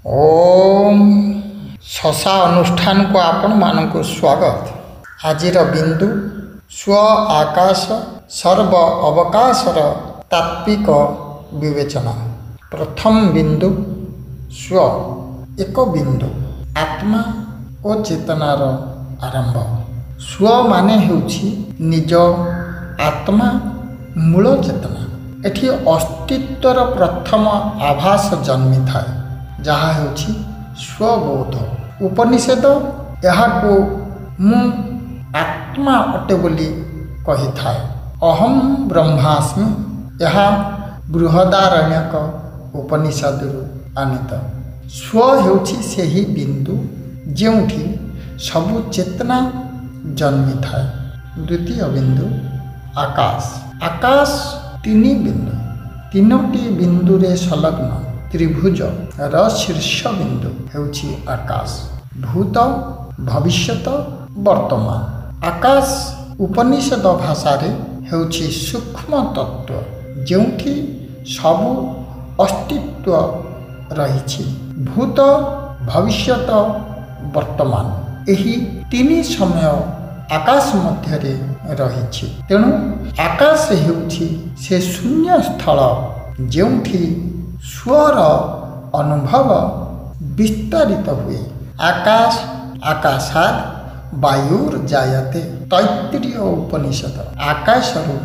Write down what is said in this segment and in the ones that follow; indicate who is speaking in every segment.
Speaker 1: ओम शशा अनुष्ठान को आपण मानक स्वागत। आजिर बिंदु स्व आकाश सर्व अवकाशर तात्विक विवेचना। प्रथम बिंदु स्व एक बिंदु आत्मा और चेतनार आरंभ। स्व माने हेउछि निज आत्मा मूल चेतना। एठी अस्तित्वर प्रथम आभास जन्मी थाए जहाँ हेउछि स्वबोध। उपनिषद यहाको मु आत्मा अटे बोली कही थाए। अहम ब्रह्मास्मि यह बृहदारण्यक उपनिषदरु आनीत। स्व हेउछि सेही बिंदु जेउठी सबु चेतना जन्मी थाए। द्वितीय बिंदु आकाश। आकाश तीन बिंदु, तीनोटी बिंदु रे संलग्न त्रिभुज र शीर्ष बिंदु हेउछि आकाश। भूत भविष्यत वर्तमान। आकाश उपनिषद भाषा रे हेउछि सूक्ष्म तत्व जेउठी सबु अस्तित्व रहिछि। भूत भविष्यत वर्तमान एही तीन समय आकाश मध्य रे रहिछि। तेणु आकाश हेउछि से शून्य स्थल जेउठी स्वर अनुभव विस्तारित हुए। आकाश आकाशात् वायुर जायते। तैत्तिरीय उपनिषद आकाशरु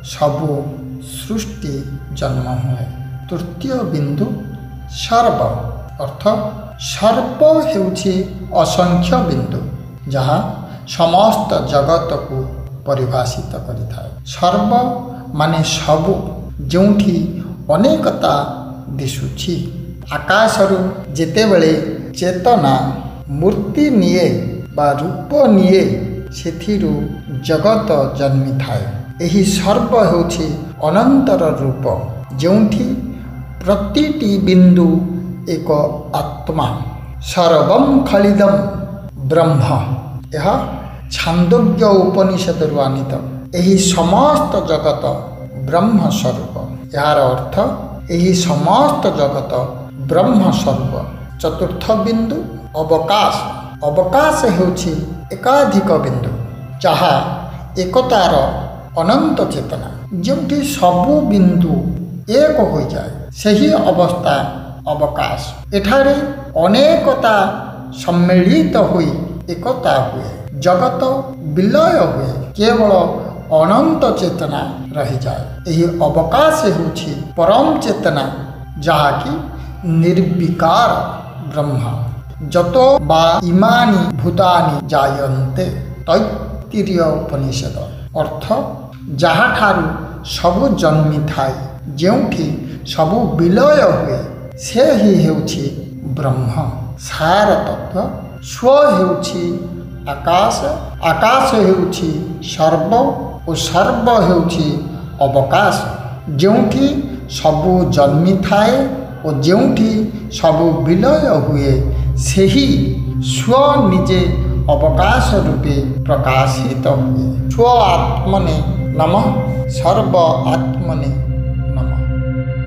Speaker 1: सबु सृष्टि जन्म हुए। तृतीय बिंदु सर्व अर्थ सर्व हेउछि असंख्य बिंदु जहाँ समस्त जगत को परिभाषित करिथाए। सर्व माने सबु जोंठी अनेकता दिशुछि। आकाशरु जेतेबेले चेतना मूर्ति निये बा रूप निये सेथिरु जगत जन्मी थाए। एही सर्व हेउछि अनंतर रूप जोंठी प्रतिटी बिंदु एक आत्मा। सर्वं खलिदं ब्रह्म यह छांदोग्य उपनिषद आनीत। एही समस्त जगत ब्रह्म स्वरूप। यार अर्थ एही समस्त जगत ब्रह्म स्वरूप। चतुर्थ बिंदु अवकाश। अवकाश हेउछि एकाधिक बिंदु जहाँ एकतार अनंत चेतना जोंठी सबु बिंदु एक हो जाए सही अवस्था अवकाश। एठारे अनेकता सम्मिलित हुई एकता हुए। जगत विलय हुए केवल अनंत चेतना रही जाए। यही अवकाश हेउछि परम चेतना जहाँकि निर्विकार ब्रह्म। जतो बा इमानि भूतानि जायन्ते। तैत्तिरीय उपनिषद अर्थ जहाँ ठारू सबु जन्मी थाए जेउठी सबु विलय हुए से ही हेउछि ब्रह्म। सार तत्व स्व हेउछि आकाश, आकाश हेउछि सर्व और सर्व हेउछि अवकाश। जोंठी सबु जन्मी थाए और जोंठी सबु विलय हुए सेही स्व निजे अवकाश रूपे प्रकाशित हुए। स्व आत्मने नमः सर्व आत्मने